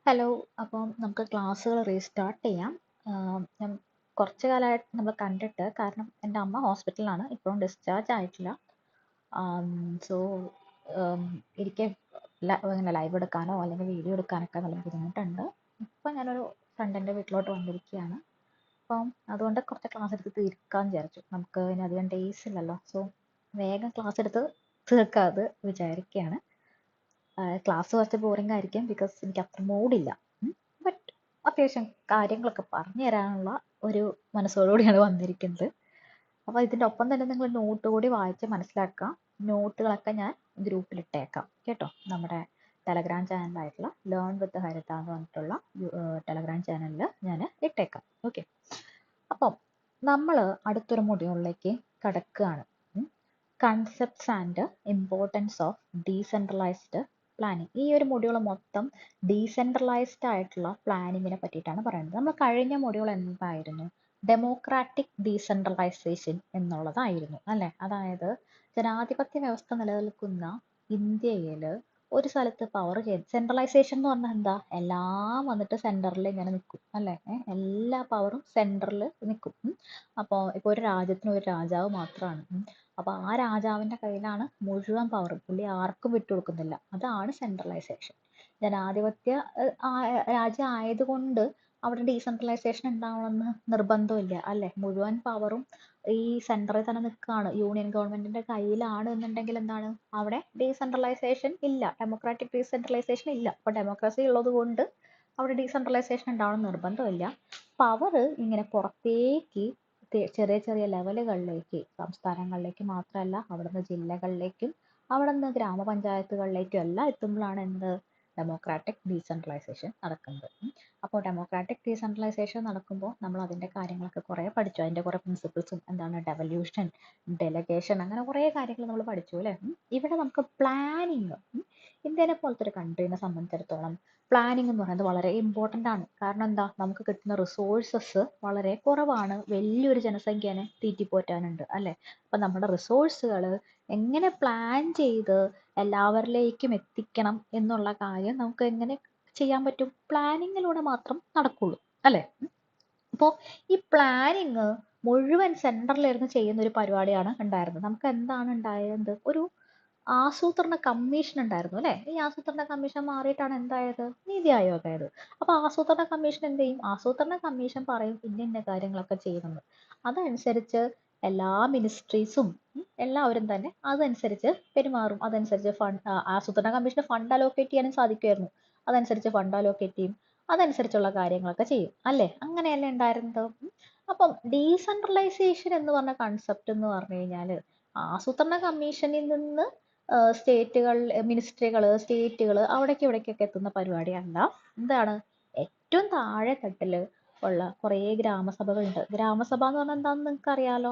Hello, അപ്പം നമുക്ക് ക്ലാസ്സുകൾ റീസ്റ്റാർട്ട് ചെയ്യാം. ഞാൻ കുറച്ച് കാലമായിട്ട് നമ്മൾ കണ്ടിട്ട്, കാരണം എൻ്റെ അമ്മ ഹോസ്പിറ്റലിലാണ്, ഇപ്പോഴും ഡിസ്ചാർജ് ആയിട്ടില്ല. സോ എനിക്ക് ഇങ്ങനെ ലൈവ് എടുക്കാനോ അല്ലെങ്കിൽ വീഡിയോ എടുക്കാനൊക്കെ നല്ല ബുദ്ധിമുട്ടുണ്ട്. ഇപ്പം ഞാനൊരു ഫ്രണ്ടിൻ്റെ വീട്ടിലോട്ട് വന്നിരിക്കുകയാണ്. അപ്പം അതുകൊണ്ട് കുറച്ച് ക്ലാസ് എടുത്ത് തീർക്കാൻ വിചാരിച്ചു. നമുക്ക് ഇനി അധികം ഡേയ്സ് ഇല്ലല്ലോ, സോ വേഗം ക്ലാസ് എടുത്ത് തീർക്കാതെ വിചാരിക്കുകയാണ്. ക്ലാസ് കുറച്ച് ബോറിംഗ് ആയിരിക്കും, ബിക്കോസ് എനിക്ക് അത്ര മൂഡില്ല. ബട്ട് അത്യാവശ്യം കാര്യങ്ങളൊക്കെ പറഞ്ഞു തരാനുള്ള ഒരു മനസ്സോടുകൂടിയാണ് വന്നിരിക്കുന്നത്. അപ്പോൾ ഇതിൻ്റെ ഒപ്പം തന്നെ നിങ്ങൾ നോട്ട് കൂടി വായിച്ച് മനസ്സിലാക്കാം. നോട്ടുകളൊക്കെ ഞാൻ ഗ്രൂപ്പിൽ ഇട്ടേക്കാം കേട്ടോ. നമ്മുടെ ടെലഗ്രാം ചാനലായിട്ടുള്ള ലേൺ വിത്ത് ഹരിത എന്ന് പറഞ്ഞിട്ടുള്ള ടെലഗ്രാം ചാനലിൽ ഞാൻ ഇട്ടേക്കാം. ഓക്കെ, അപ്പം നമ്മൾ അടുത്തൊരു മൊഡ്യൂളിലേക്ക് കടക്കുകയാണ്. Concepts and importance of decentralised planning. ഈ ഒരു മൊഡ്യൂൾ മൊത്തം ഡീസെൻട്രലൈസ്ഡ് ആയിട്ടുള്ള പ്ലാനിങ്ങിനെ പറ്റിയിട്ടാണ് പറയുന്നത്. നമ്മൾ കഴിഞ്ഞ മൊഡ്യൂൾ എന്തായിരുന്നു? ഡെമോക്രാറ്റിക് ഡീസെൻട്രലൈസേഷൻ എന്നുള്ളതായിരുന്നു അല്ലേ. അതായത് ജനാധിപത്യ വ്യവസ്ഥ നിലനിൽക്കുന്ന ഇന്ത്യയിൽ ഒരു സ്ഥലത്ത് പവർ സെൻട്രലൈസേഷൻ എന്ന് പറഞ്ഞാൽ എന്താ? എല്ലാം വന്നിട്ട് സെൻറ്ററിൽ ഇങ്ങനെ നിൽക്കും അല്ലേ. എല്ലാ പവറും സെൻറ്ററിൽ നിൽക്കും. അപ്പോൾ ഇപ്പോൾ ഒരു രാജ്യത്തിന് ഒരു രാജാവ് മാത്രമാണ്. അപ്പോൾ ആ രാജാവിൻ്റെ കയ്യിലാണ് മുഴുവൻ പവറും. പുള്ളി ആർക്കും വിട്ടുകൊടുക്കുന്നില്ല. അതാണ് സെൻട്രലൈസേഷൻ. ജനാധിപത്യ രാജ്യം ആയതുകൊണ്ട് അവിടെ ഡീസെൻട്രലൈസേഷൻ ഉണ്ടാവണമെന്ന് നിർബന്ധമില്ല അല്ലേ. മുഴുവൻ പവറും ഈ സെൻറ്ററിൽ തന്നെ നിൽക്കുകയാണ്, യൂണിയൻ ഗവൺമെൻറ്റിൻ്റെ കയ്യിലാണ് എന്നുണ്ടെങ്കിൽ എന്താണ്, അവിടെ ഡീസെൻട്രലൈസേഷൻ ഇല്ല, ഡെമോക്രാറ്റിക് ഡീസെൻട്രലൈസേഷൻ ഇല്ല. അപ്പോൾ ഡെമോക്രസി ഉള്ളത് കൊണ്ട് അവിടെ ഡീസെൻട്രലൈസേഷൻ ഉണ്ടാവണം നിർബന്ധമില്ല. പവർ ഇങ്ങനെ പുറത്തേക്ക് ചെറിയ ചെറിയ ലെവലുകളിലേക്ക്, സംസ്ഥാനങ്ങളിലേക്ക് മാത്രമല്ല, അവിടുന്ന് ജില്ലകളിലേക്കും അവിടുന്ന് ഗ്രാമപഞ്ചായത്തുകളിലേക്കും എല്ലാം എത്തുമ്പോഴാണ് എന്ത്, ഡെമോക്രാറ്റിക് ഡീസെൻട്രലൈസേഷൻ നടക്കുന്നത്. അപ്പോൾ ഡെമോക്രാറ്റിക് ഡീസെൻട്രലൈസേഷൻ നടക്കുമ്പോൾ നമ്മൾ അതിൻ്റെ കാര്യങ്ങളൊക്കെ കുറേ പഠിച്ചു. അതിൻ്റെ കുറേ പ്രിൻസിപ്പിൾസും എന്താണ്, ഡെവല്യൂഷൻ, ഡെലഗേഷൻ, അങ്ങനെ കുറേ കാര്യങ്ങൾ നമ്മൾ പഠിച്ചു അല്ലേ. ഇവിടെ നമുക്ക് പ്ലാനിങ്, ഇന്ത്യനെ പോലത്തെ ഒരു കൺട്രീനെ സംബന്ധിച്ചിടത്തോളം പ്ലാനിങ് എന്ന് പറയുന്നത് വളരെ ഇമ്പോർട്ടൻ്റ് ആണ്. കാരണം എന്താ, നമുക്ക് കിട്ടുന്ന റിസോഴ്സസ് വളരെ കുറവാണ്. വലിയൊരു ജനസംഖ്യനെ തീറ്റിപ്പോറ്റാനുണ്ട് അല്ലേ. അപ്പം നമ്മുടെ റിസോഴ്സുകൾ എങ്ങനെ പ്ലാൻ ചെയ്ത് എല്ലാവരിലേക്കും എത്തിക്കണം എന്നുള്ള കാര്യം നമുക്ക് എങ്ങനെ ചെയ്യാൻ പറ്റും? പ്ലാനിങ്ങിലൂടെ മാത്രം നടക്കുള്ളൂ അല്ലേ. അപ്പോൾ ഈ പ്ലാനിങ് മുഴുവൻ സെൻറ്ററിലിരുന്ന് ചെയ്യുന്ന ഒരു പരിപാടിയാണ് ഉണ്ടായിരുന്നത്. നമുക്ക് എന്താണ് ഉണ്ടായത്? ഒരു ആസൂത്രണ കമ്മീഷൻ ഉണ്ടായിരുന്നു അല്ലേ. ഈ ആസൂത്രണ കമ്മീഷൻ മാറിയിട്ടാണ് എന്തായത്, നീതി ആയോഗ് ആയത്. അപ്പോൾ ആസൂത്രണ കമ്മീഷൻ എന്ത് ചെയ്യും? ആസൂത്രണ കമ്മീഷൻ പറയും ഇന്ന ഇന്ന കാര്യങ്ങളൊക്കെ ചെയ്യണമെന്ന്. അതനുസരിച്ച് എല്ലാ മിനിസ്ട്രീസും എല്ലാവരും തന്നെ അതനുസരിച്ച് പെരുമാറും. അതനുസരിച്ച് ആസൂത്രണ കമ്മീഷന് ഫണ്ട് അലോക്കേറ്റ് ചെയ്യാനും സാധിക്കുമായിരുന്നു. അതനുസരിച്ച് ഫണ്ട് അലോക്കേറ്റ് ചെയ്യും, അതനുസരിച്ചുള്ള കാര്യങ്ങളൊക്കെ ചെയ്യും അല്ലേ. അങ്ങനെയല്ലേ ഉണ്ടായിരുന്നത്. അപ്പം ഡീസെൻട്രലൈസേഷൻ എന്ന് പറഞ്ഞ കൺസെപ്റ്റ് എന്ന് പറഞ്ഞു കഴിഞ്ഞാൽ ആസൂത്രണ കമ്മീഷനിൽ നിന്ന് സ്റ്റേറ്റുകൾ, മിനിസ്ട്രികൾ, സ്റ്റേറ്റുകൾ അവിടേക്ക് ഇവിടേക്കൊക്കെ എത്തുന്ന പരിപാടിയല്ല. എന്താണ്, ഏറ്റവും താഴെ തട്ടിൽ ഉള്ള കുറേ ഗ്രാമസഭകളുണ്ട്. ഗ്രാമസഭ എന്ന് പറഞ്ഞാൽ എന്താണെന്ന് നിങ്ങൾക്ക് അറിയാലോ.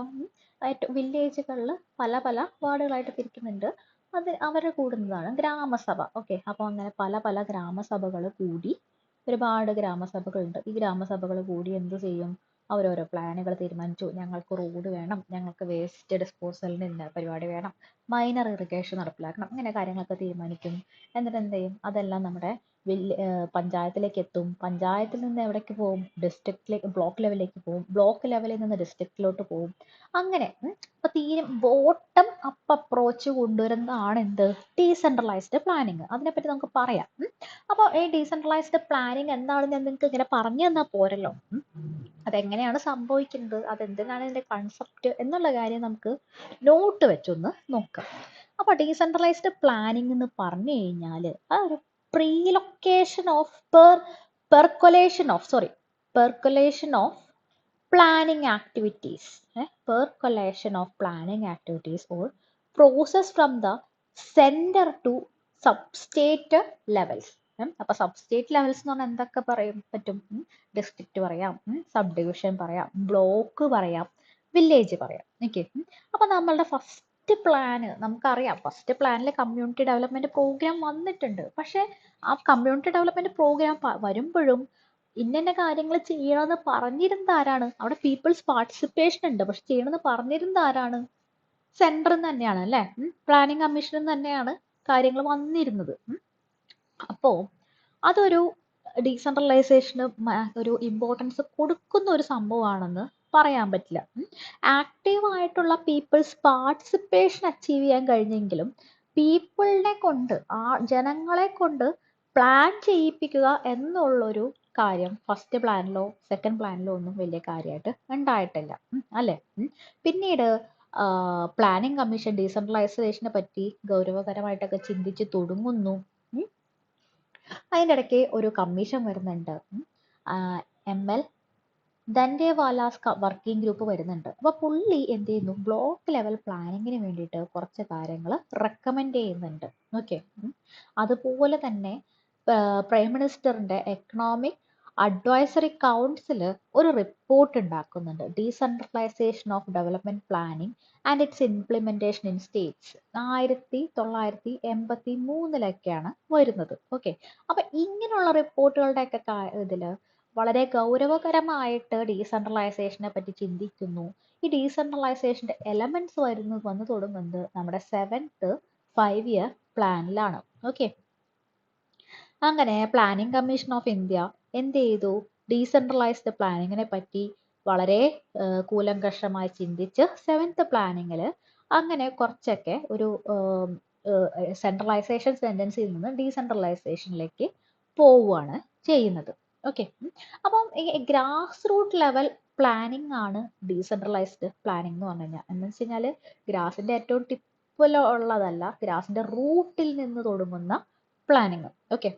വില്ലേജുകളിൽ പല പല വാർഡുകളായിട്ട് തിരിക്കുന്നുണ്ട്. അത് അവർ കൂടുന്നതാണ് ഗ്രാമസഭ. ഓക്കെ, അപ്പോൾ അങ്ങനെ പല പല ഗ്രാമസഭകൾ കൂടി, ഒരുപാട് ഗ്രാമസഭകളുണ്ട്. ഈ ഗ്രാമസഭകൾ കൂടി എന്ത് ചെയ്യും? അവരോരോ പ്ലാനുകൾ തീരുമാനിച്ചു. ഞങ്ങൾക്ക് റോഡ് വേണം, ഞങ്ങൾക്ക് വേസ്റ്റ് ഡിസ്പോസലിന് ഇന്ന പരിപാടി വേണം, മൈനർ ഇറിഗേഷൻ നടപ്പിലാക്കണം, ഇങ്ങനെ കാര്യങ്ങളൊക്കെ തീരുമാനിക്കും. എന്നിട്ട് എന്ത് ചെയ്യും? അതെല്ലാം നമ്മുടെ പഞ്ചായത്തിലേക്ക് എത്തും. പഞ്ചായത്തിൽ നിന്ന് എവിടേക്ക് പോകും? ഡിസ്ട്രിക്റ്റിലേക്ക്, ബ്ലോക്ക് ലെവലിലേക്ക് പോകും. ബ്ലോക്ക് ലെവലിൽ നിന്ന് ഡിസ്ട്രിക്റ്റിലോട്ട് പോകും. അങ്ങനെ അപ്പോൾ ബോട്ടം അപ്പ് അപ്രോച്ച് കൊണ്ടുവരുന്നതാണ് എന്ത്, ഡീസെൻട്രലൈസ്ഡ് പ്ലാനിങ്. അതിനെപ്പറ്റി നമുക്ക് പറയാം. അപ്പോൾ ഈ ഡീസെൻട്രലൈസ്ഡ് പ്ലാനിങ് എന്താണെന്ന് ഞാൻ നിങ്ങൾക്ക് ഇങ്ങനെ പറഞ്ഞു തന്നാൽ പോരല്ലോ. അതെങ്ങനെയാണ് സംഭവിക്കുന്നത്, അതെന്തിനാണ് ഇതിൻ്റെ കൺസെപ്റ്റ് എന്നുള്ള കാര്യം നമുക്ക് നോട്ട് വെച്ചൊന്ന് നോക്കാം. അപ്പോൾ ഡീസെൻട്രലൈസ്ഡ് പ്ലാനിങ് എന്ന് പറഞ്ഞു കഴിഞ്ഞാൽ അതൊരു preallocation of percolation of planning activities, percolation of planning activities or process from the center to substate levels. അപ്പോൾ സബ്സ്റ്റേറ്റ് ലെവൽസ് എന്ന് പറഞ്ഞാൽ എന്തൊക്കെ പറയാൻ പറ്റും? ഡിസ്ട്രിക്റ്റ് പറയാം, സബ് ഡിവിഷൻ പറയാം, ബ്ലോക്ക് പറയാം, വില്ലേജ് പറയാം. ഓക്കെ, അപ്പോൾ നമ്മളുടെ ഫസ്റ്റ് പ്ലാന് നമുക്കറിയാം. ഫസ്റ്റ് പ്ലാനിൽ കമ്മ്യൂണിറ്റി ഡെവലപ്മെൻറ്റ് പ്രോഗ്രാം വന്നിട്ടുണ്ട്. പക്ഷേ ആ കമ്മ്യൂണിറ്റി ഡെവലപ്മെൻറ്റ് പ്രോഗ്രാം വരുമ്പോഴും ഇന്ന കാര്യങ്ങൾ ചെയ്യണമെന്ന് പറഞ്ഞിരുന്ന ആരാണ്? അവിടെ പീപ്പിൾസ് പാർട്ടിസിപ്പേഷൻ ഉണ്ട്, പക്ഷെ ചെയ്യണമെന്ന് പറഞ്ഞിരുന്ന ആരാണ്? സെൻറ്ററിൽ നിന്ന് തന്നെയാണ് അല്ലേ. പ്ലാനിങ് കമ്മീഷനിൽ തന്നെയാണ് കാര്യങ്ങൾ വന്നിരുന്നത്. അപ്പോൾ അതൊരു ഡീസെൻട്രലൈസേഷന് ഒരു ഇമ്പോർട്ടൻസ് കൊടുക്കുന്ന ഒരു സംഭവമാണെന്ന് പറയാൻ പറ്റില്ല. ആക്റ്റീവായിട്ടുള്ള പീപ്പിൾസ് പാർട്ടിസിപ്പേഷൻ അച്ചീവ് ചെയ്യാൻ കഴിഞ്ഞെങ്കിലും പീപ്പിളിനെ കൊണ്ട് ജനങ്ങളെ കൊണ്ട് പ്ലാൻ ചെയ്യിപ്പിക്കുക എന്നുള്ളൊരു കാര്യം ഫസ്റ്റ് പ്ലാനിലോ സെക്കൻഡ് പ്ലാനിലോ ഒന്നും വലിയ കാര്യമായിട്ട് ഉണ്ടായിട്ടില്ല, അല്ലേ? പിന്നീട് പ്ലാനിങ് കമ്മീഷൻ ഡീസെൻട്രലൈസേഷനെ പറ്റി ഗൗരവകരമായിട്ടൊക്കെ ചിന്തിച്ച് തുടങ്ങുന്നു. അതിൻ്റെ ഇടയ്ക്ക് ഒരു കമ്മീഷൻ വരുന്നുണ്ട്, ML ദൻഡേവാലാസ് വർക്കിംഗ് ഗ്രൂപ്പ് വരുന്നുണ്ട്. അപ്പോൾ പുള്ളി എന്ത് ചെയ്യുന്നു, ബ്ലോക്ക് ലെവൽ പ്ലാനിങ്ങിന് വേണ്ടിയിട്ട് കുറച്ച് കാര്യങ്ങൾ റെക്കമെൻഡ് ചെയ്യുന്നുണ്ട്. ഓക്കെ. അതുപോലെ തന്നെ പ്രൈം മിനിസ്റ്ററിൻ്റെ എക്കണോമിക് അഡ്വൈസറി കൗൺസിൽ ഒരു റിപ്പോർട്ട് ഉണ്ടാക്കുന്നുണ്ട്, decentralisation of development planning and it's implementation in States. 1983 വരുന്നത്. ഓക്കെ. അപ്പൊ ഇങ്ങനെയുള്ള റിപ്പോർട്ടുകളുടെയൊക്കെ ഇതിൽ വളരെ ഗൗരവകരമായിട്ട് ഡീസെൻട്രലൈസേഷനെ പറ്റി ചിന്തിക്കുന്നു. ഈ ഡീസെൻട്രലൈസേഷൻ്റെ എലമെന്റ്സ് വന്നു തുടങ്ങുന്നത് നമ്മുടെ 7th 5-year പ്ലാനിലാണ്. ഓക്കെ. അങ്ങനെ പ്ലാനിംഗ് കമ്മീഷൻ ഓഫ് ഇന്ത്യ എന്ത് ചെയ്തു, ഡീസെൻട്രലൈസ്ഡ് പ്ലാനിങ്ങിനെ പറ്റി വളരെ കൂലങ്കഷമായി ചിന്തിച്ച് 7th പ്ലാനിങ്ങിൽ അങ്ങനെ കുറച്ചൊക്കെ ഒരു സെൻട്രലൈസേഷൻ ടെൻഡൻസിയിൽ നിന്ന് ഡീസെൻട്രലൈസേഷനിലേക്ക് പോവുകയാണ് ചെയ്യുന്നത്. ഓക്കെ. അപ്പം ഈ ഗ്രാസ് റൂട്ട് ലെവൽ പ്ലാനിങ് ആണ് ഡീസെൻട്രലൈസ്ഡ് പ്ലാനിങ് എന്ന് പറഞ്ഞു കഴിഞ്ഞാൽ. എന്ന് വെച്ച് കഴിഞ്ഞാൽ ഗ്രാസിൻ്റെ ഏറ്റവും ടിപ്പിലുള്ളതല്ല, ഗ്രാസിൻ്റെ റൂട്ടിൽ നിന്ന് തുടങ്ങുന്ന പ്ലാനിങ്. ഓക്കെ.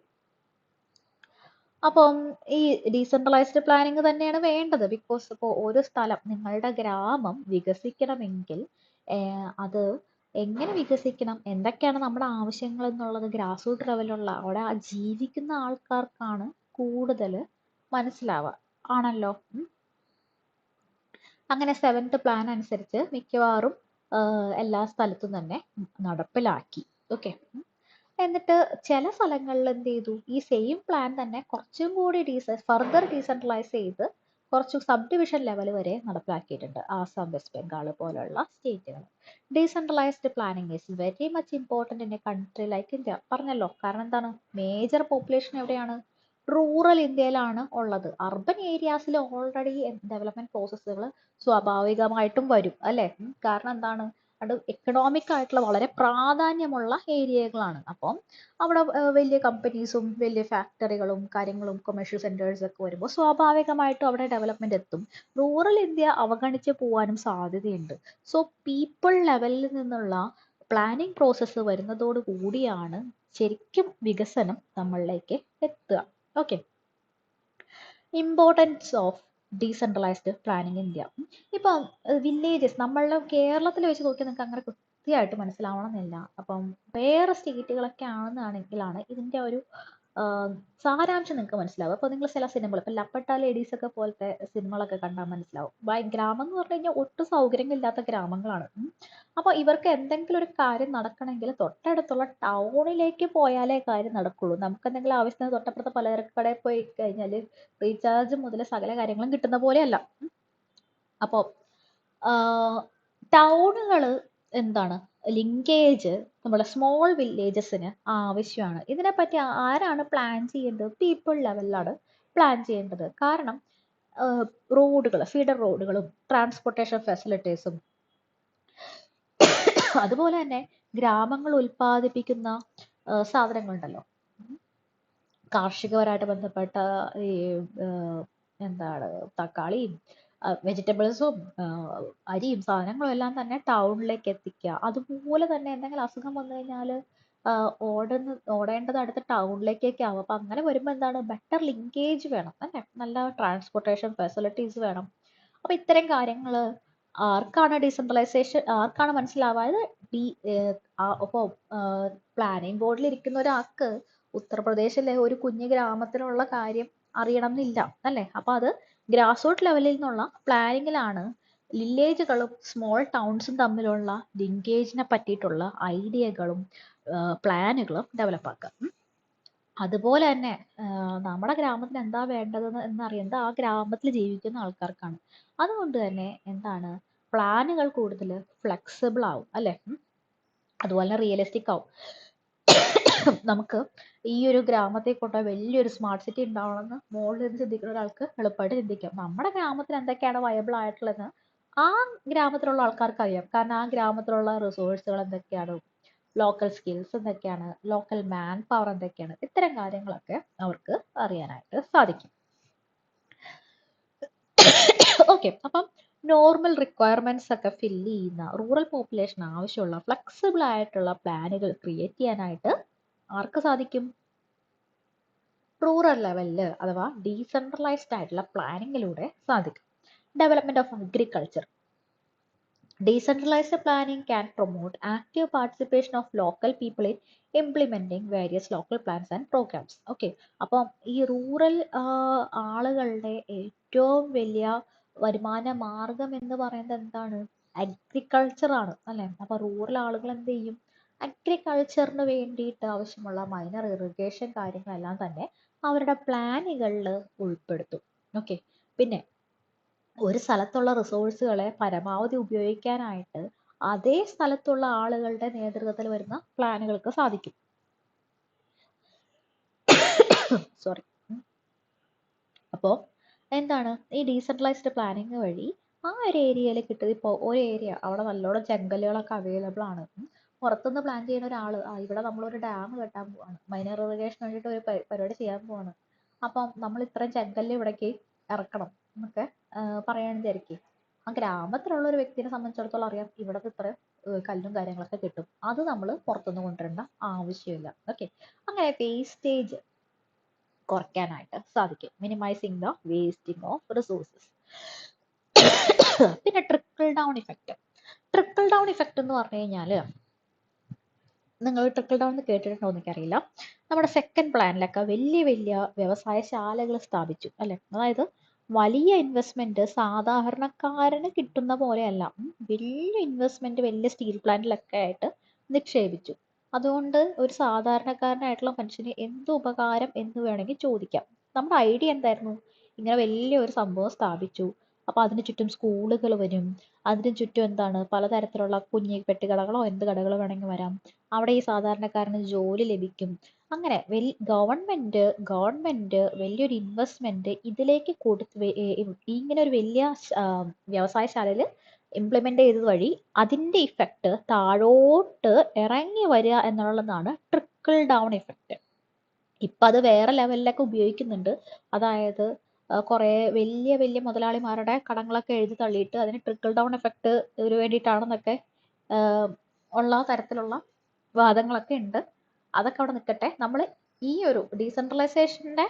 അപ്പം ഈ ഡീസെൻട്രലൈസ്ഡ് പ്ലാനിങ് തന്നെയാണ് വേണ്ടത്. ബിക്കോസ് ഇപ്പോൾ ഒരു സ്ഥലം, നിങ്ങളുടെ ഗ്രാമം വികസിക്കണമെങ്കിൽ അത് എങ്ങനെ വികസിക്കണം, എന്തൊക്കെയാണ് നമ്മുടെ ആവശ്യങ്ങൾ എന്നുള്ളത് ഗ്രാസ് റൂട്ട് ലെവലുള്ള അവിടെ ജീവിക്കുന്ന ആൾക്കാർക്കാണ് കൂടുതൽ മനസ്സിലാവുക, ആണല്ലോ. അങ്ങനെ 7th പ്ലാൻ അനുസരിച്ച് മിക്കവാറും എല്ലാ സ്ഥലത്തും തന്നെ നടപ്പിലാക്കി. ഓക്കെ. എന്നിട്ട് ചില സ്ഥലങ്ങളിൽ എന്ത് ചെയ്തു, ഈ സെയിം പ്ലാൻ തന്നെ കുറച്ചും കൂടി ഫർദർ ഡീസെൻട്രലൈസ് ചെയ്ത് കുറച്ച് സബ് ഡിവിഷൻ ലെവൽ വരെ നടപ്പിലാക്കിയിട്ടുണ്ട്. ആസാം, വെസ്റ്റ് ബംഗാൾ പോലുള്ള സ്റ്റേറ്റുകൾ. Decentralised planning is very much important in a country like India. പറഞ്ഞല്ലോ, കാരണം എന്താണ്, മേജർ പോപ്പുലേഷൻ എവിടെയാണ്, റൂറൽ ഇന്ത്യയിലാണ് ഉള്ളത്. അർബൻ ഏരിയാസിൽ ഓൾറെഡി ഡെവലപ്മെന്റ് പ്രോസസ്സുകൾ സ്വാഭാവികമായിട്ടും വരും, അല്ലേ? കാരണം എന്താണ്, അത് എക്കണോമിക് ആയിട്ടുള്ള വളരെ പ്രാധാന്യമുള്ള ഏരിയകളാണ്. അപ്പം അവിടെ വലിയ കമ്പനീസും വലിയ ഫാക്ടറികളും കാര്യങ്ങളും കൊമേഴ്ഷ്യൽ സെന്റേഴ്സ് ഒക്കെ വരുമ്പോൾ സ്വാഭാവികമായിട്ടും അവിടെ ഡെവലപ്മെന്റ് എത്തും. റൂറൽ ഇന്ത്യ അവഗണിച്ച് പോകാനും സാധ്യതയുണ്ട്. സോ പീപ്പിൾ ലെവലിൽ നിന്നുള്ള പ്ലാനിങ് പ്രോസസ്സ് വരുന്നതോട് കൂടിയാണ് ശരിക്കും വികസനം നമ്മളിലേക്ക് എത്തുക. Okay. Importance of decentralised planning India. ഇപ്പം വില്ലേജസ് നമ്മളുടെ കേരളത്തിൽ വെച്ച് നോക്കിയാൽ നിങ്ങൾക്ക് അങ്ങനെ കൃത്യമായിട്ട് മനസ്സിലാവണമെന്നില്ല. അപ്പം വേറെ സ്റ്റേറ്റുകളൊക്കെ ആണെന്നാണെങ്കിലാണ് ഇതിൻ്റെ ഒരു സാരാംശം നിങ്ങൾക്ക് മനസ്സിലാവും. അപ്പോൾ നിങ്ങൾ ചില സിനിമകൾ, ഇപ്പം ലപ്പട്ട ലേഡീസ് ഒക്കെ പോലത്തെ സിനിമകളൊക്കെ കണ്ടാൽ മനസ്സിലാവും. ഗ്രാമം എന്ന് പറഞ്ഞു കഴിഞ്ഞാൽ ഒട്ടും സൗകര്യങ്ങളില്ലാത്ത ഗ്രാമങ്ങളാണ്. അപ്പോൾ ഇവർക്ക് എന്തെങ്കിലും ഒരു കാര്യം നടക്കണമെങ്കിൽ തൊട്ടടുത്തുള്ള ടൗണിലേക്ക് പോയാലേ കാര്യം നടക്കുള്ളൂ. നമുക്ക് എന്തെങ്കിലും ആവശ്യത്തിന് തൊട്ടപ്പുറത്തെ പലചരക്ക് കടയിൽ പോയി കഴിഞ്ഞാൽ റീചാർജ് മുതൽ സകല കാര്യങ്ങളും കിട്ടുന്ന പോലെയല്ല. അപ്പോൾ ടൗണുകൾ എന്താണ്, ലിങ്കേജ് നമ്മുടെ സ്മോൾ വില്ലേജസിന് ആവശ്യമാണ്. ഇതിനെപ്പറ്റി ആരാണ് പ്ലാൻ ചെയ്യേണ്ടത്? പീപ്പിൾ ലെവലിലാണ് പ്ലാൻ ചെയ്യേണ്ടത്. കാരണം റോഡുകൾ, ഫീഡർ റോഡുകളും ട്രാൻസ്പോർട്ടേഷൻ ഫെസിലിറ്റീസും അതുപോലെ തന്നെ ഗ്രാമങ്ങൾ ഉൽപ്പാദിപ്പിക്കുന്ന സാധനങ്ങളുണ്ടല്ലോ, കാർഷികപരമായിട്ട് ബന്ധപ്പെട്ട ഈ എന്താണ് തക്കാളിയും വെജിറ്റബിൾസും അരിയും സാധനങ്ങളും എല്ലാം തന്നെ ടൗണിലേക്ക് എത്തിക്കുക. അതുപോലെ തന്നെ എന്തെങ്കിലും അസുഖം വന്നു കഴിഞ്ഞാൽ ഓടേണ്ടത് അടുത്ത ടൗണിലേക്കൊക്കെ ആവും. അപ്പം അങ്ങനെ വരുമ്പോൾ എന്താണ്, ബെറ്റർ ലിങ്കേജ് വേണം, അല്ലേ? നല്ല ട്രാൻസ്പോർട്ടേഷൻ ഫെസിലിറ്റീസ് വേണം. അപ്പം ഇത്തരം കാര്യങ്ങൾ ആർക്കാണ് ഡീസെൻട്രലൈസേഷൻ, ആർക്കാണ് മനസ്സിലാവാതെ അപ്പോൾ പ്ലാനിങ് ബോർഡിൽ ഇരിക്കുന്ന ഒരാൾക്ക് ഉത്തർപ്രദേശിലെ ഒരു കുഞ്ഞു ഗ്രാമത്തിലുള്ള കാര്യം അറിയണം എന്നില്ല, അല്ലേ? അപ്പം അത് ഗ്രാസ് റൂട്ട് ലെവലിൽ നിന്നുള്ള പ്ലാനിങ്ങിലാണ് വില്ലേജുകളും സ്മോൾ ടൗൺസും തമ്മിലുള്ള ലിങ്കേജിനെ പറ്റിയിട്ടുള്ള ഐഡിയകളും പ്ലാനുകളും ഡെവലപ്പ് ആക്കുക. അതുപോലെ തന്നെ നമ്മുടെ ഗ്രാമത്തിന് എന്താ വേണ്ടതെന്ന് എന്നറിയുന്നത് ആ ഗ്രാമത്തിൽ ജീവിക്കുന്ന ആൾക്കാർക്കാണ്. അതുകൊണ്ട് തന്നെ എന്താണ്, പ്ലാനുകൾ കൂടുതൽ ഫ്ലെക്സിബിൾ ആവും, അല്ലേ? അതുപോലെ തന്നെ റിയലിസ്റ്റിക് ആവും. നമുക്ക് ഈ ഒരു ഗ്രാമത്തെ കൊണ്ട് വലിയൊരു സ്മാർട്ട് സിറ്റി ഉണ്ടാവണമെന്ന് മുകളിൽ നിന്ന് ചിന്തിക്കുന്ന ഒരാൾക്ക് എളുപ്പമായിട്ട് ചിന്തിക്കാം. നമ്മുടെ ഗ്രാമത്തിൽ എന്തൊക്കെയാണ് വയബിൾ ആയിട്ടുള്ളത് ആ ഗ്രാമത്തിലുള്ള ആൾക്കാർക്ക് അറിയാം. കാരണം ആ ഗ്രാമത്തിലുള്ള റിസോഴ്സുകൾ എന്തൊക്കെയാണ്, ലോക്കൽ സ്കിൽസ് എന്തൊക്കെയാണ്, ലോക്കൽ മാൻ പവർ എന്തൊക്കെയാണ്, ഇത്തരം കാര്യങ്ങളൊക്കെ അവർക്ക് അറിയാനായിട്ട് സാധിക്കും. ഓക്കെ, അപ്പം നോർമൽ റിക്വയർമെന്റ്സ് ഒക്കെ ഫില്ല് ചെയ്യുന്ന റൂറൽ പോപ്പുലേഷൻ ആവശ്യമുള്ള ഫ്ലെക്സിബിൾ ആയിട്ടുള്ള പ്ലാനുകൾ ക്രിയേറ്റ് ചെയ്യാനായിട്ട് ആർക്ക് സാധിക്കും? റൂറൽ ലെവലില് അഥവാ ഡീസെൻട്രലൈസ്ഡ് ആയിട്ടുള്ള പ്ലാനിങ്ങിലൂടെ സാധിക്കും. Development of agriculture. Decentralized planning can promote active participation of local people in implementing various local plans and programs. Okay, അപ്പം ഈ റൂറൽ ആളുകളുടെ ഏറ്റവും വലിയ വരുമാന മാർഗം എന്ന് പറയുന്നത് എന്താണ്? അഗ്രികൾച്ചർ ആണ് അല്ലെ. അപ്പൊ റൂറൽ ആളുകൾ എന്ത് ചെയ്യും? അഗ്രികൾച്ചറിന് വേണ്ടിയിട്ട് ആവശ്യമുള്ള മൈനർ ഇറിഗേഷൻ കാര്യങ്ങളെല്ലാം തന്നെ അവരുടെ പ്ലാനുകളിൽ ഉൾപ്പെടുത്തും. ഓക്കെ, പിന്നെ ഒരു സ്ഥലത്തുള്ള റിസോഴ്സുകളെ പരമാവധി ഉപയോഗിക്കാനായിട്ട് അതേ സ്ഥലത്തുള്ള ആളുകളുടെ നേതൃത്വത്തിൽ വരുന്ന പ്ലാനുകൾക്ക് സാധിക്കും. സോറി. അപ്പോൾ എന്താണ് ഈ ഡീസെൻട്രലൈസ്ഡ് പ്ലാനിങ് വഴി ആ ഒരു ഏരിയയിൽ കിട്ടുന്നത്? ഇപ്പോൾ ഒരു ഏരിയ അവിടെ നല്ലോണം ജംഗലുകളൊക്കെ അവൈലബിൾ ആണ്. പുറത്തുനിന്ന് പ്ലാൻ ചെയ്യുന്ന ഒരാൾ ഇവിടെ നമ്മളൊരു ഡാം കെട്ടാൻ പോവാണ്, മൈനർ ഇറിഗേഷൻ വേണ്ടിയിട്ട് ഒരു പരിപാടി ചെയ്യാൻ പോവാണ്, അപ്പം നമ്മൾ ഇത്രയും ജംഗലിൽ ഇവിടേക്ക് ഇറക്കണം എന്നൊക്കെ പറയാൻ വിചാരിക്കും. ആ ഗ്രാമത്തിലുള്ള ഒരു വ്യക്തിയെ സംബന്ധിച്ചിടത്തോളം അറിയാം ഇവിടത്തെ ഇത്ര കല്ലും കാര്യങ്ങളൊക്കെ കിട്ടും, അത് നമ്മൾ പുറത്തുനിന്ന് കൊണ്ടുവരേണ്ട ആവശ്യമില്ല. ഓക്കെ, അങ്ങനെ വേസ്റ്റേജ് കുറയ്ക്കാനായിട്ട് സാധിക്കും. Minimising the wasting of resources. പിന്നെ trickle down effect. Trickle down effect എന്ന് പറഞ്ഞു കഴിഞ്ഞാൽ നിങ്ങൾ ട്രിക്കിൾ ഡൗൺ എന്ന് കേട്ടിട്ടുണ്ടോ എന്ന് എനിക്കറിയില്ല. നമ്മുടെ സെക്കൻഡ് പ്ലാനിലൊക്കെ വലിയ വലിയ വ്യവസായശാലകൾ സ്ഥാപിച്ചു അല്ലെ. അതായത് വലിയ ഇൻവെസ്റ്റ്മെന്റ് സാധാരണക്കാരന് കിട്ടുന്ന പോലെയല്ല, വലിയ ഇൻവെസ്റ്റ്മെന്റ് വലിയ സ്റ്റീൽ പ്ലാന്റിലൊക്കെ ആയിട്ട് നിക്ഷേപിച്ചു. അതുകൊണ്ട് ഒരു സാധാരണക്കാരനായിട്ടുള്ള മനുഷ്യന് എന്ത് ഉപകാരം എന്ന് വേണമെങ്കിൽ ചോദിക്കാം. നമ്മുടെ ഐഡിയ എന്തായിരുന്നു? ഇങ്ങനെ വലിയൊരു സംഭവം സ്ഥാപിച്ചു, അപ്പൊ അതിന് ചുറ്റും സ്കൂളുകൾ വരും, അതിന് ചുറ്റും എന്താണ് പലതരത്തിലുള്ള കുഞ്ഞു പെട്ടുകടകളോ എന്ത് കടകളോ വേണമെങ്കിൽ വരാം, അവിടെ ഈ സാധാരണക്കാരന് ജോലി ലഭിക്കും. അങ്ങനെ ഗവൺമെന്റ് വലിയൊരു ഇൻവെസ്റ്റ്മെന്റ് ഇതിലേക്ക് കൊടുത്ത് ഇങ്ങനെ ഒരു വലിയ വ്യവസായശാലയിൽ ഇംപ്ലിമെന്റ് ചെയ്തത് വഴി അതിന്റെ ഇഫക്റ്റ് താഴോട്ട് ഇറങ്ങി വരിക എന്നുള്ളതാണ് ട്രിക്കിൾ ഡൗൺ ഇഫക്റ്റ്. ഇപ്പൊ അത് വേറെ ലെവലിലൊക്കെ ഉപയോഗിക്കുന്നുണ്ട്. അതായത് കുറെ വലിയ വലിയ മുതലാളിമാരുടെ കടങ്ങളൊക്കെ എഴുതി തള്ളിയിട്ട് അതിന് ട്രിക്കിൾ ഡൗൺ എഫക്റ്റ് വേണ്ടിയിട്ടാണെന്നൊക്കെ ഉള്ള തരത്തിലുള്ള വാദങ്ങളൊക്കെ ഉണ്ട്. അതൊക്കെ അവിടെ നിൽക്കട്ടെ. നമ്മൾ ഈ ഒരു ഡീസെൻട്രലൈസേഷൻ്റെ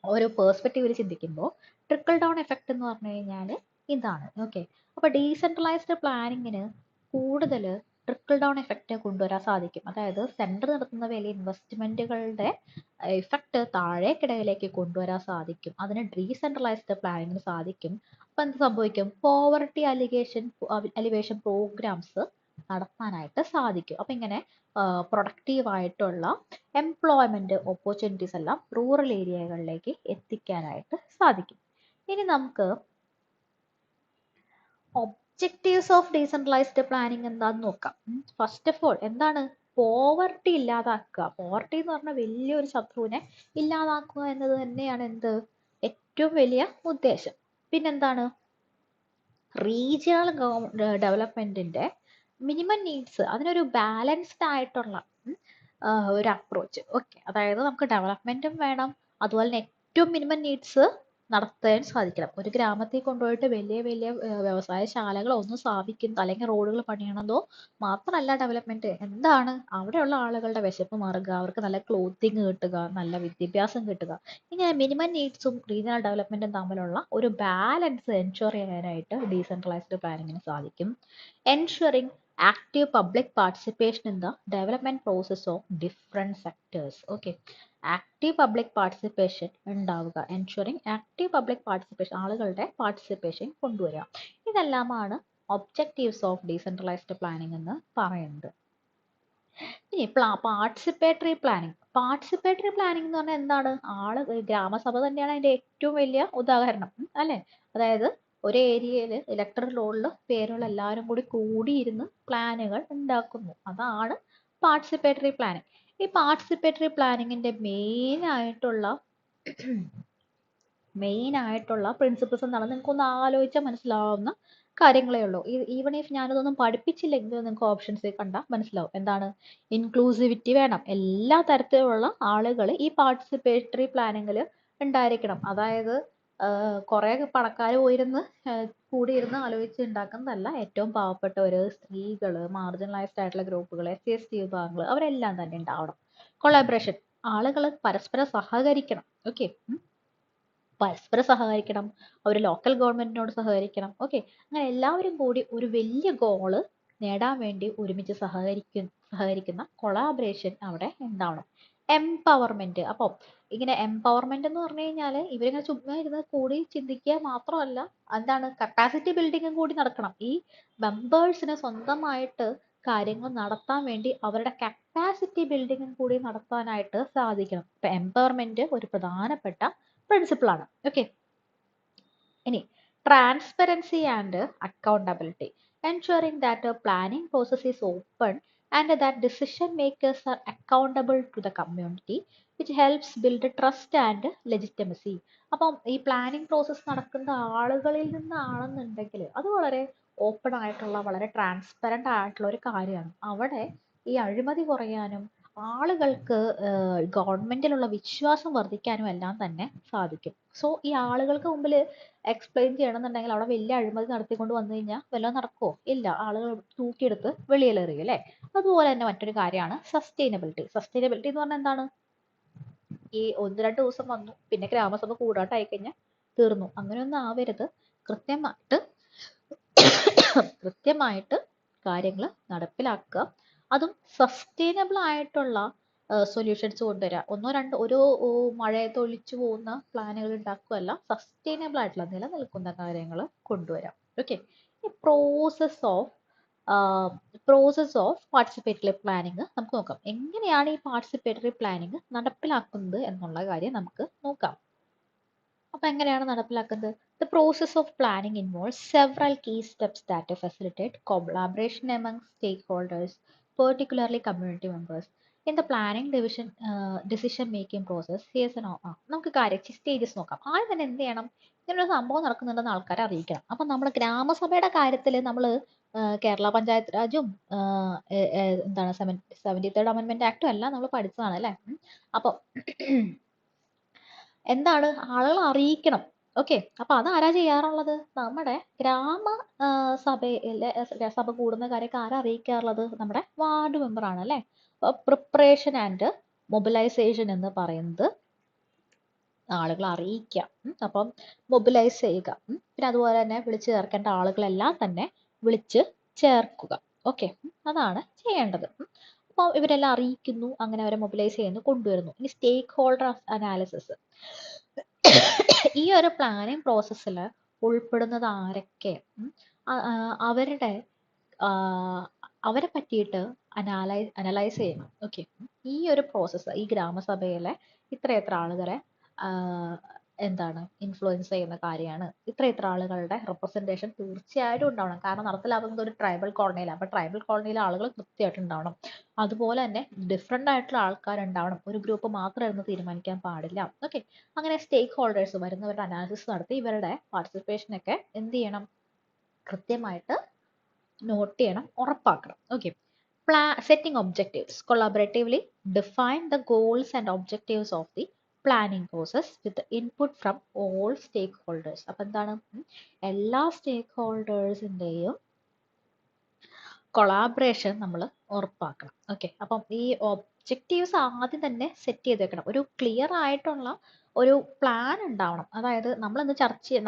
ഒരു പേഴ്സ്പെക്റ്റീവിൽ ചിന്തിക്കുമ്പോൾ ട്രിക്കിൾ ഡൗൺ എഫക്റ്റ് എന്ന് പറഞ്ഞു കഴിഞ്ഞാൽ ഇതാണ്. ഓക്കെ, അപ്പോൾ ഡീസെൻട്രലൈസ്ഡ് പ്ലാനിങ്ങിന് കൂടുതൽ ട്രിക്കിൾ ഡൗൺ എഫക്റ്റ് കൊണ്ടുവരാൻ സാധിക്കും. അതായത് സെൻറ്റർ നടത്തുന്ന വലിയ ഇൻവെസ്റ്റ്മെൻറ്റുകളുടെ ഇഫക്റ്റ് താഴേക്കിടയിലേക്ക് കൊണ്ടുവരാൻ സാധിക്കും. അതിന് ഡീസെൻട്രലൈസ്ഡ് പ്ലാനിങ്ങിന് സാധിക്കും. അപ്പം എന്ത് സംഭവിക്കും? പോവർട്ടി അലിവേഷൻ പ്രോഗ്രാംസ് നടത്താനായിട്ട് സാധിക്കും. അപ്പം ഇങ്ങനെ പ്രൊഡക്റ്റീവായിട്ടുള്ള എംപ്ലോയ്മെന്റ് ഓപ്പർച്യൂണിറ്റീസ് എല്ലാം റൂറൽ ഏരിയകളിലേക്ക് എത്തിക്കാനായിട്ട് സാധിക്കും. ഇനി നമുക്ക് ഒബ്ജക്റ്റീവ്സ് ഓഫ് ഡീസെൻട്രലൈസ്ഡ് പ്ലാനിങ് എന്താന്ന് നോക്കാം. ഫസ്റ്റ് ഓഫ് ഓൾ എന്താണ്? പോവർട്ടി ഇല്ലാതാക്കുക. പോവർട്ടി എന്ന് പറഞ്ഞാൽ വലിയൊരു ശത്രുവിനെ ഇല്ലാതാക്കുക എന്നത് തന്നെയാണ് എന്ത് ഏറ്റവും വലിയ ഉദ്ദേശം. പിന്നെന്താണ്? റീജിയണൽ ഡെവലപ്മെന്റിന്റെ മിനിമം നീഡ്സ്, അതിനൊരു ബാലൻസ്ഡ് ആയിട്ടുള്ള ഒരു അപ്രോച്ച്. ഓക്കെ, അതായത് നമുക്ക് ഡെവലപ്മെന്റും വേണം, അതുപോലെ തന്നെ ഏറ്റവും മിനിമം നീഡ്സ് നടത്താൻ സാധിക്കണം. ഒരു ഗ്രാമത്തിൽ കൊണ്ടുപോയിട്ട് വലിയ വലിയ വ്യവസായശാലകളോ ഒന്നും സ്ഥാപിക്കുന്നു അല്ലെങ്കിൽ റോഡുകൾ പണിയണതോ മാത്രമല്ല ഡെവലപ്മെന്റ്. എന്താണ്? അവിടെയുള്ള ആളുകളുടെ വിശപ്പ് മാറുക, അവർക്ക് നല്ല ക്ലോത്തിങ് കിട്ടുക, നല്ല വിദ്യാഭ്യാസം കിട്ടുക. ഇങ്ങനെ മിനിമം നീഡ്സും റീജിയണൽ ഡെവലപ്മെന്റും തമ്മിലുള്ള ഒരു ബാലൻസ് എൻഷുർ ചെയ്യാനായിട്ട് ഡീസെൻട്രലൈസ്ഡ് പ്ലാനിങ്ങിന് സാധിക്കും. Ensuring active public participation in the development process of different sectors. Okay, active public participation ഉണ്ടാവുക, ensuring active public participation, ആളുകളുടെ പാർട്ടിസിപ്പേഷൻ കൊണ്ടുവരിക. ഇതെല്ലാമാണ് ഒബ്ജക്റ്റീവ്സ് ഓഫ് ഡീസെൻട്രലൈസ്ഡ് പ്ലാനിങ് എന്ന് പറയുന്നത്. ഇനി പാർട്ടിസിപ്പേറ്ററി പ്ലാനിങ്. പാർട്ടിസിപ്പേറ്ററി പ്ലാനിങ് എന്ന് പറഞ്ഞാൽ എന്താണ്? ഗ്രാമസഭ തന്നെയാണ് അതിന്റെ ഏറ്റവും വലിയ ഉദാഹരണം അല്ലെ. അതായത് ഒരു ഏരിയയിൽ ഇലക്ടറൽ റോളിൽ പേരുള്ള എല്ലാവരും കൂടി കൂടിയിരുന്ന് പ്ലാനുകൾ ഉണ്ടാക്കുന്നു. അതാണ് പാർട്ടിസിപ്പേറ്ററി പ്ലാനിങ്. ഈ പാർട്ടിസിപ്പേറ്ററി പ്ലാനിങ്ങിന്റെ മെയിൻ ആയിട്ടുള്ള പ്രിൻസിപ്പിൾസ് എന്താണ് നിങ്ങൾക്കൊന്ന് ആലോചിച്ചാൽ മനസ്സിലാവുന്ന കാര്യങ്ങളേ ഉള്ളൂ. ഈവൺ ഇഫ് ഞാനിതൊന്നും പഠിപ്പിച്ചില്ലെങ്കിലും നിങ്ങൾക്ക് ഓപ്ഷൻസ് കണ്ടാൽ മനസ്സിലാവും. എന്താണ്? ഇൻക്ലൂസിവിറ്റി വേണം. എല്ലാ തരത്തിലുള്ള ആളുകൾ ഈ പാർട്ടിസിപ്പേറ്ററി പ്ലാനിങ്ങിൽ ഉണ്ടായിരിക്കണം. അതായത് കുറേ പണക്കാർ കൂടിയിരുന്ന് ആലോചിച്ച് ഉണ്ടാക്കുന്നതല്ല. ഏറ്റവും പാവപ്പെട്ടവർ, സ്ത്രീകൾ, മാർജിനലൈസ്ഡ് ആയിട്ടുള്ള ഗ്രൂപ്പുകൾ, SC/ST വിഭാഗങ്ങൾ, അവരെല്ലാം തന്നെ ഉണ്ടാവണം. കൊളാബറേഷൻ, ആളുകൾ പരസ്പരം സഹകരിക്കണം. ഓക്കെ, പരസ്പരം സഹകരിക്കണം. അവർ ലോക്കൽ ഗവൺമെന്റിനോട് സഹകരിക്കണം. ഓക്കെ, അങ്ങനെ എല്ലാവരും കൂടി ഒരു വലിയ ഗോള് നേടാൻ വേണ്ടി ഒരുമിച്ച് സഹകരിക്കുന്ന കൊളാബറേഷൻ അവിടെ ഉണ്ടാവണം. എംപവർമെന്റ്. അപ്പോൾ ഇങ്ങനെ എംപവർമെന്റ് എന്ന് പറഞ്ഞു കഴിഞ്ഞാൽ ഇവരിങ്ങനെ ചുമ്മാ ഇരുന്ന് കൂടി ചിന്തിക്കുക മാത്രമല്ല, എന്താണ്, കപ്പാസിറ്റി ബിൽഡിങ്ങും കൂടി നടക്കണം. ഈ മെമ്പേഴ്സിന് സ്വന്തമായിട്ട് കാര്യങ്ങൾ നടത്താൻ വേണ്ടി അവരുടെ കപ്പാസിറ്റി ബിൽഡിങ്ങും കൂടി നടത്താനായിട്ട് സാധിക്കണം. ഇപ്പൊ എംപവർമെന്റ് ഒരു പ്രധാനപ്പെട്ട പ്രിൻസിപ്പിൾ ആണ്. ഓക്കെ, ഇനി transparency and accountability, ensuring that a planning process is open and that decision makers are accountable to the community, which helps build trust and legitimacy. അപ്പം ഈ പ്ലാനിങ് പ്രോസസ്സ് നടക്കുന്ന ആളുകളിൽ നിന്നാണെന്നുണ്ടെങ്കിൽ അത് വളരെ ഓപ്പൺ ആയിട്ടുള്ള, വളരെ ട്രാൻസ്പെറൻ്റ് ആയിട്ടുള്ള ഒരു കാര്യമാണ്. അവിടെ ഈ അഴിമതി കുറയാനും ആളുകൾക്ക് ഗവൺമെന്റിലുള്ള വിശ്വാസം വർദ്ധിക്കാനും എല്ലാം തന്നെ സാധിക്കും. സോ ഈ ആളുകൾക്ക് മുമ്പിൽ എക്സ്പ്ലെയിൻ ചെയ്യണമെന്നുണ്ടെങ്കിൽ അവിടെ വലിയ അഴിമതി നടത്തിക്കൊണ്ട് വന്നു കഴിഞ്ഞാൽ വല്ലതും നടക്കുമോ? ഇല്ല, ആളുകൾ തൂക്കിയെടുത്ത് വെളിയിലെറിയും അല്ലേ? അതുപോലെ തന്നെ മറ്റൊരു കാര്യമാണ് സസ്റ്റൈനബിലിറ്റി. സസ്റ്റൈനബിലിറ്റി എന്ന് പറഞ്ഞാൽ എന്താണ്? ഈ 1-2 ദിവസം വന്നു പിന്നെ ഗ്രാമസഭ കൂടാട്ടായി കഴിഞ്ഞാൽ തീർന്നു, അങ്ങനെയൊന്നും ആവരുത്. കൃത്യമായിട്ട് കാര്യങ്ങൾ നടപ്പിലാക്കുക. അതും സസ്റ്റൈനബിൾ ആയിട്ടുള്ള സൊല്യൂഷൻസ് കൊണ്ടുവരാം. ഒരു മഴയത്ത് ഒലിച്ചു പോകുന്ന പ്ലാനുകൾ ഉണ്ടാക്കുകയല്ല, സസ്റ്റൈനബിൾ ആയിട്ടുള്ള നിലനിൽക്കുന്ന കാര്യങ്ങൾ കൊണ്ടുവരാം. ഓക്കെ, ഈ പ്രോസസ് ഓഫ് പാർട്ടിസിപ്പേറ്ററി പ്ലാനിങ് നമുക്ക് നോക്കാം. എങ്ങനെയാണ് ഈ പാർട്ടിസിപ്പേറ്ററി പ്ലാനിങ് നടപ്പിലാക്കുന്നത് എന്നുള്ള കാര്യം നമുക്ക് നോക്കാം. അപ്പൊ എങ്ങനെയാണ് നടപ്പിലാക്കുന്നത്? The process of planning involves several key steps that facilitate collaboration among stakeholders, particularly community members. In the planning decision making process, here's നമുക്ക് സ്റ്റേജസ് നോക്കാം. ആദ്യം തന്നെ എന്ത് ചെയ്യണം? ഇങ്ങനൊരു സംഭവം നടക്കുന്നുണ്ടെന്ന് ആൾക്കാരെ അറിയിക്കണം. അപ്പം നമ്മൾ ഗ്രാമസഭയുടെ കാര്യത്തിൽ നമ്മൾ കേരള പഞ്ചായത്ത് രാജും എന്താണ് 73rd അമെൻമെന്റ് ആക്ടും എല്ലാം നമ്മൾ പഠിച്ചതാണ് അല്ലേ? അപ്പോൾ എന്താണ്, ആളുകൾ അറിയിക്കണം. ഓക്കെ, അപ്പൊ അതാരാ ചെയ്യാറുള്ളത്? നമ്മുടെ സഭ കൂടുന്ന കാര്യമൊക്കെ ആരാ അറിയിക്കാറുള്ളത്? നമ്മുടെ വാർഡ് മെമ്പർ ആണ് അല്ലെ? പ്രിപ്പറേഷൻ ആൻഡ് മൊബിലൈസേഷൻ എന്ന് പറയുന്നത് ആളുകളെ അറിയിക്കുക. അപ്പം മൊബിലൈസ് ചെയ്യുക. പിന്നെ അതുപോലെ തന്നെ വിളിച്ചു ചേർക്കേണ്ട ആളുകളെല്ലാം തന്നെ വിളിച്ച് ചേർക്കുക. ഓക്കെ, അതാണ് ചെയ്യേണ്ടത്. അപ്പോൾ ഇവരെല്ലാം അറിയിക്കുന്നു, അങ്ങനെ അവരെ മൊബിലൈസ് ചെയ്യുന്നു, കൊണ്ടുവരുന്നു. ഇനി സ്റ്റേക്ക് ഹോൾഡർ അനാലിസിസ്. ഈ ഒരു പ്ലാനിങ് പ്രോസസ്സിൽ ഉൾപ്പെടുന്നത് ആരൊക്കെ, അവരെ പറ്റിയിട്ട് അനലൈസ് ചെയ്യണം. ഓക്കെ, ഈ ഒരു പ്രോസസ്സ് ഈ ഗ്രാമസഭയിലെ ഇത്ര ആളുകളെ എന്താണ് ഇൻഫ്ലുവൻസ് ചെയ്യുന്ന കാര്യമാണ്. ഇത്ര ആളുകളുടെ റെപ്രസെൻറ്റേഷൻ തീർച്ചയായിട്ടും ഉണ്ടാവണം. കാരണം നടപ്പിലാക്കുന്നത് ഒരു ട്രൈബൽ കോളനിയിലാണ്. അപ്പോൾ ട്രൈബൽ കോളനിയിലെ ആളുകൾ കൃത്യമായിട്ട് ഉണ്ടാവണം. അതുപോലെ തന്നെ ഡിഫറെൻ്റ് ആയിട്ടുള്ള ആൾക്കാരുണ്ടാവണം. ഒരു ഗ്രൂപ്പ് മാത്രം ഇരുന്ന് തീരുമാനിക്കാൻ പാടില്ല. ഓക്കെ, അങ്ങനെ സ്റ്റേക്ക് ഹോൾഡേഴ്സ് വരുന്നവരുടെ അനാലിസിസ് നടത്തി ഇവരുടെ പാർട്ടിസിപ്പേഷനൊക്കെ എന്ത് ചെയ്യണം? കൃത്യമായിട്ട് നോട്ട് ചെയ്യണം, ഉറപ്പാക്കണം. Okay, setting objectives. Collaboratively define the goals and objectives of the planning process with the input from all stakeholders. അപ്പം എന്താണ്, എല്ലാ സ്റ്റേക്ക് ഹോൾഡേഴ്സിൻ്റെയും കൊളാബറേഷൻ നമ്മൾ ഉറപ്പാക്കണം. ഓക്കെ, അപ്പം ഈ ഒബ്ജക്റ്റീവ്സ് ആദ്യം തന്നെ സെറ്റ് ചെയ്ത് വെക്കണം. ഒരു ക്ലിയർ ആയിട്ടുള്ള ഒരു പ്ലാൻ ഉണ്ടാവണം. അതായത് നമ്മളെന്ത്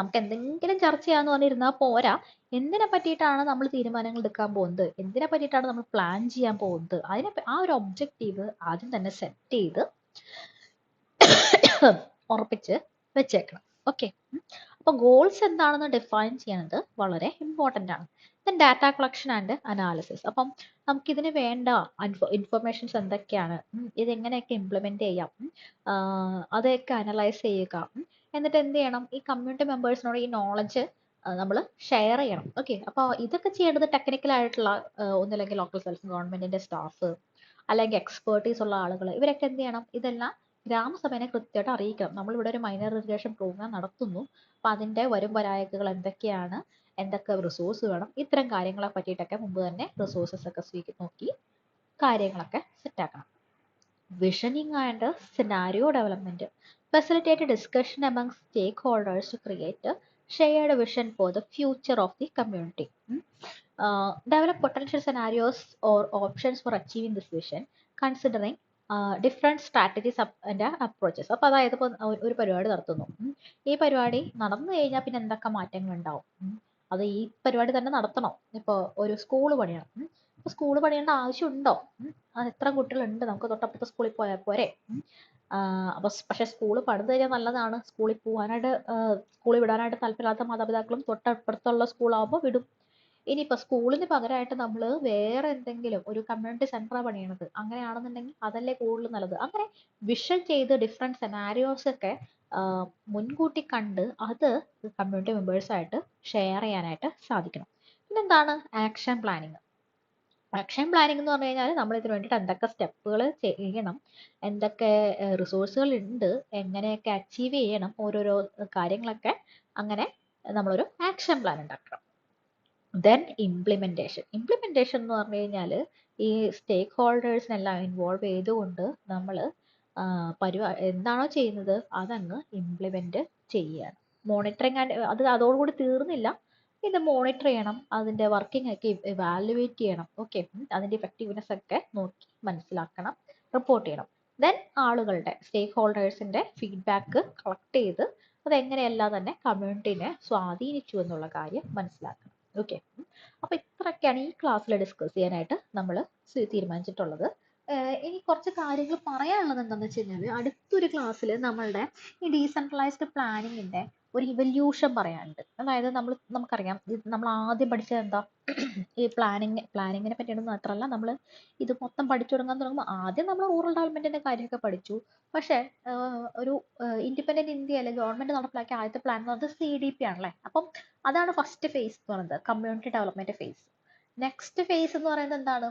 നമുക്ക് എന്തെങ്കിലും ചർച്ച ചെയ്യാന്ന് പറഞ്ഞിരുന്നാൽ പോരാ. എന്തിനെ പറ്റിയിട്ടാണ് നമ്മൾ തീരുമാനങ്ങൾ എടുക്കാൻ പോകുന്നത്, എന്തിനെ പറ്റിയിട്ടാണ് നമ്മൾ പ്ലാൻ ചെയ്യാൻ പോകുന്നത്, ആ ഒരു ഒബ്ജക്റ്റീവ് ആദ്യം തന്നെ സെറ്റ് ചെയ്ത് ഉറപ്പിച്ച് വെച്ചേക്കണം. ഓക്കെ, അപ്പൊ ഗോൾസ് എന്താണെന്ന് ഡിഫൈൻ ചെയ്യുന്നത് വളരെ ഇമ്പോർട്ടൻ്റ് ആണ്. Then data collection and analysis. അപ്പം നമുക്കിതിന് വേണ്ട ഇൻഫർമേഷൻസ് എന്തൊക്കെയാണ്, ഇതെങ്ങനെയൊക്കെ ഇംപ്ലിമെന്റ് ചെയ്യാം, അതൊക്കെ അനലൈസ് ചെയ്യുക. എന്നിട്ട് എന്ത് ചെയ്യണം? ഈ കമ്മ്യൂണിറ്റി മെമ്പേഴ്സിനോട് ഈ നോളജ് നമ്മൾ ഷെയർ ചെയ്യണം. ഓക്കെ, അപ്പോൾ ഇതൊക്കെ ചെയ്യേണ്ടത് ടെക്നിക്കൽ ആയിട്ടുള്ള ഒന്നില്ലെങ്കിൽ ലോക്കൽ സെൽഫ് ഗവൺമെന്റിന്റെ സ്റ്റാഫ്, അല്ലെങ്കിൽ എക്സ്പേർട്ടീസ് ഉള്ള ആളുകൾ, ഇവരൊക്കെ എന്ത് ചെയ്യണം? ഇതെല്ലാം ഗ്രാമസഭേനെ കൃത്യമായിട്ട് അറിയിക്കണം. നമ്മളിവിടെ ഒരു മൈനർ ഇറിഗേഷൻ പ്രോഗ്രാം നടത്തുന്നു, അപ്പം അതിൻ്റെ വരും വരായകകൾ എന്തൊക്കെയാണ്, എന്തൊക്കെ റിസോഴ്സ് വേണം, ഇത്തരം കാര്യങ്ങളെ പറ്റിയിട്ടൊക്കെ മുമ്പ് തന്നെ റിസോഴ്സസ് ഒക്കെ നോക്കി കാര്യങ്ങളൊക്കെ സെറ്റാക്കണം. Visioning and scenario development facilitate discussion among stakeholders to create a shared vision for the future of the community. Develop potential scenarios or options for achieving this vision, considering different strategies and approaches. അപ്പോൾ അതായത് ഇപ്പോൾ ഒരു പരിപാടി നടത്തുന്നു, ഈ പരിപാടി നടന്നു കഴിഞ്ഞാൽ പിന്നെ എന്തൊക്കെ മാറ്റങ്ങൾ ഉണ്ടാവും, അത് ഈ പരിപാടി തന്നെ നടത്തണം. ഇപ്പോൾ ഒരു സ്കൂൾ പണിയണം, ഇപ്പോൾ സ്കൂൾ പണിയേണ്ട ആവശ്യമുണ്ടോ? അത് എത്ര കുട്ടികളുണ്ട്, നമുക്ക് തൊട്ടപ്പുറത്തെ സ്കൂളിൽ പോയാൽ പോരെ? അപ്പോൾ പക്ഷേ സ്കൂൾ പണിത് കഴിഞ്ഞാൽ നല്ലതാണ്, സ്കൂളിൽ പോകാനായിട്ട് സ്കൂളിൽ വിടാനായിട്ട് താല്പര്യമില്ലാത്ത മാതാപിതാക്കളും തൊട്ടപ്പുറത്തുള്ള സ്കൂളാകുമ്പോൾ വിടും. ഇനിയിപ്പോൾ സ്കൂളിന് പകരമായിട്ട് നമ്മൾ വേറെ എന്തെങ്കിലും ഒരു കമ്മ്യൂണിറ്റി സെൻ്ററാണ് പണിയണത്, അങ്ങനെയാണെന്നുണ്ടെങ്കിൽ അതല്ലേ കൂടുതൽ നല്ലത്. അങ്ങനെ വിഷൻ ചെയ്ത് ഡിഫറെൻറ്റ് സെനാരിയോസ് ഒക്കെ മുൻകൂട്ടി കണ്ട് അത് കമ്മ്യൂണിറ്റി മെമ്പേഴ്സായിട്ട് ഷെയർ ചെയ്യാനായിട്ട് സാധിക്കണം. പിന്നെന്താണ് ആക്ഷൻ പ്ലാനിങ്? ആക്ഷൻ പ്ലാനിങ് എന്ന് പറഞ്ഞു കഴിഞ്ഞാൽ നമ്മൾ ഇതിന് വേണ്ടിയിട്ട് എന്തൊക്കെ സ്റ്റെപ്പുകൾ ചെയ്യണം, എന്തൊക്കെ റിസോഴ്സുകൾ ഉണ്ട്, എങ്ങനെയൊക്കെ അച്ചീവ് ചെയ്യണം ഓരോരോ കാര്യങ്ങളൊക്കെ, അങ്ങനെ നമ്മളൊരു ആക്ഷൻ പ്ലാൻ ഉണ്ടാക്കണം. Then implementation. ഇംപ്ലിമെൻറ്റേഷൻ എന്ന് പറഞ്ഞു കഴിഞ്ഞാൽ ഈ സ്റ്റേക്ക് ഹോൾഡേഴ്സിനെല്ലാം ഇൻവോൾവ് ചെയ്തുകൊണ്ട് നമ്മൾ എന്താണോ ചെയ്യുന്നത് അതങ്ങ് ഇംപ്ലിമെൻറ്റ് ചെയ്യുകയാണ്. മോണിറ്ററിങ് ആൻഡ് അതോടുകൂടി തീർന്നില്ല, ഇത് മോണിറ്റർ ചെയ്യണം, അതിൻ്റെ വർക്കിംഗ് ഒക്കെ ഇവാലുവേറ്റ് ചെയ്യണം. ഓക്കെ, അതിൻ്റെ ഇഫക്റ്റീവ്നെസ് ഒക്കെ നോക്കി മനസ്സിലാക്കണം, റിപ്പോർട്ട് ചെയ്യണം. ദെൻ ആളുകളുടെ സ്റ്റേക്ക് ഹോൾഡേഴ്സിൻ്റെ ഫീഡ്ബാക്ക് കളക്ട് ചെയ്ത് അതെങ്ങനെയെല്ലാം തന്നെ കമ്മ്യൂണിറ്റീനെ സ്വാധീനിച്ചു എന്നുള്ള കാര്യം മനസ്സിലാക്കണം. ഓക്കെ, അപ്പോൾ ഇത്രയൊക്കെയാണ് ഈ ക്ലാസ്സിൽ ഡിസ്കസ് ചെയ്യാനായിട്ട് നമ്മൾ തീരുമാനിച്ചിട്ടുള്ളത്. ഇനി കുറച്ച് കാര്യങ്ങൾ പറയാനുള്ളത് എന്താണെന്ന് വെച്ച് കഴിഞ്ഞാൽ, അടുത്തൊരു ക്ലാസ്സിൽ നമ്മളുടെ ഈ ഡീസെൻട്രലൈസ്ഡ് പ്ലാനിങ്ങിൻ്റെ ഒരു ഇവല്യൂഷൻ പറയാനുണ്ട്. അതായത് നമുക്കറിയാം, നമ്മൾ ആദ്യം പഠിച്ചത് എന്താ, ഈ പ്ലാനിങ്ങിനെ പറ്റിയിട്ട് മാത്രമല്ല, നമ്മൾ ഇത് മൊത്തം പഠിച്ചു തുടങ്ങുമ്പോൾ ആദ്യം നമ്മൾ റൂറൽ ഡെവലപ്മെൻറ്റിൻ്റെ കാര്യമൊക്കെ പഠിച്ചു. പക്ഷേ ഒരു ഇൻഡിപെൻഡൻറ്റ് ഇന്ത്യയിൽ ഗവൺമെൻറ് നടപ്പിലാക്കിയ ആദ്യത്തെ പ്ലാൻ എന്ന് പറയുന്നത് CDP ആണല്ലേ. അപ്പം അതാണ് ഫസ്റ്റ് ഫേസ് എന്ന് പറയുന്നത്, community development phase. Next phase എന്ന് പറയുന്നത് എന്താണ്,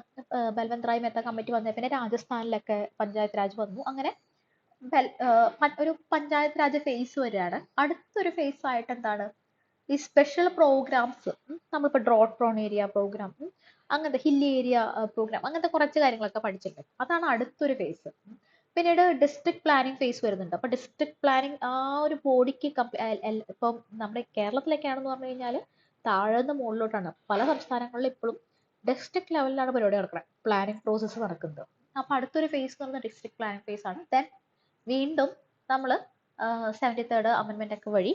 ബൽവന്ത് റായ് മെഹ്ത കമ്മിറ്റി വന്ന പിന്നെ രാജസ്ഥാനിലൊക്കെ പഞ്ചായത്ത് രാജ് വന്നു. അങ്ങനെ ഒരു പഞ്ചായത്ത് രാജ് ഫേസ് വരികയാണ്. അടുത്തൊരു ഫേസ് ആയിട്ട് എന്താണ്, ഈ സ്പെഷ്യൽ പ്രോഗ്രാംസ്, നമ്മളിപ്പോൾ ഡ്രോട്ട് പ്രോൺ ഏരിയ പ്രോഗ്രാം, അങ്ങനത്തെ ഹിൽ ഏരിയ പ്രോഗ്രാം, അങ്ങനത്തെ കുറച്ച് കാര്യങ്ങളൊക്കെ പഠിച്ചിട്ടുണ്ട്. അതാണ് അടുത്തൊരു ഫേസ്. പിന്നീട് ഡിസ്ട്രിക്ട് പ്ലാനിങ് ഫേസ് വരുന്നുണ്ട്. അപ്പോൾ ഡിസ്ട്രിക്ട് പ്ലാനിങ് ആ ഒരു ബോഡിക്ക് ഇപ്പം നമ്മുടെ കേരളത്തിലൊക്കെയാണെന്ന് പറഞ്ഞു കഴിഞ്ഞാൽ താഴെ നിന്ന് മുകളിലോട്ടാണ്. പല സംസ്ഥാനങ്ങളിലും ഇപ്പോഴും ഡിസ്ട്രിക്ട് ലെവലിലാണ് പരിപാടി നടക്കുന്നത്, പ്ലാനിങ് പ്രോസസ്സ് നടക്കുന്നത്. അപ്പോൾ അടുത്തൊരു ഫേസ് എന്ന് പറയുന്നത് ഡിസ്ട്രിക്ട് പ്ലാനിങ് ഫേസ് ആണ്. ദെൻ വീണ്ടും നമ്മൾ 73rd അമെൻമെൻ്റ് ഒക്കെ വഴി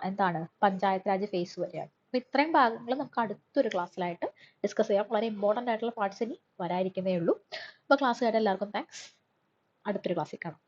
എന്താണ് പഞ്ചായത്ത് രാജ് ഫേസ് വരെയാണ്. അപ്പോൾ ഇത്രയും ഭാഗങ്ങൾ നമുക്ക് അടുത്തൊരു ക്ലാസ്സിലായിട്ട് ഡിസ്കസ് ചെയ്യാം. വളരെ ഇമ്പോർട്ടൻ്റ് ആയിട്ടുള്ള പാർട്സ് ഇനി വരാതിരിക്കുന്നേ ഉള്ളൂ. അപ്പോൾ ക്ലാസ് കേട്ട എല്ലാവർക്കും താങ്ക്സ്. അടുത്തൊരു ക്ലാസ്സിൽ കാണാം.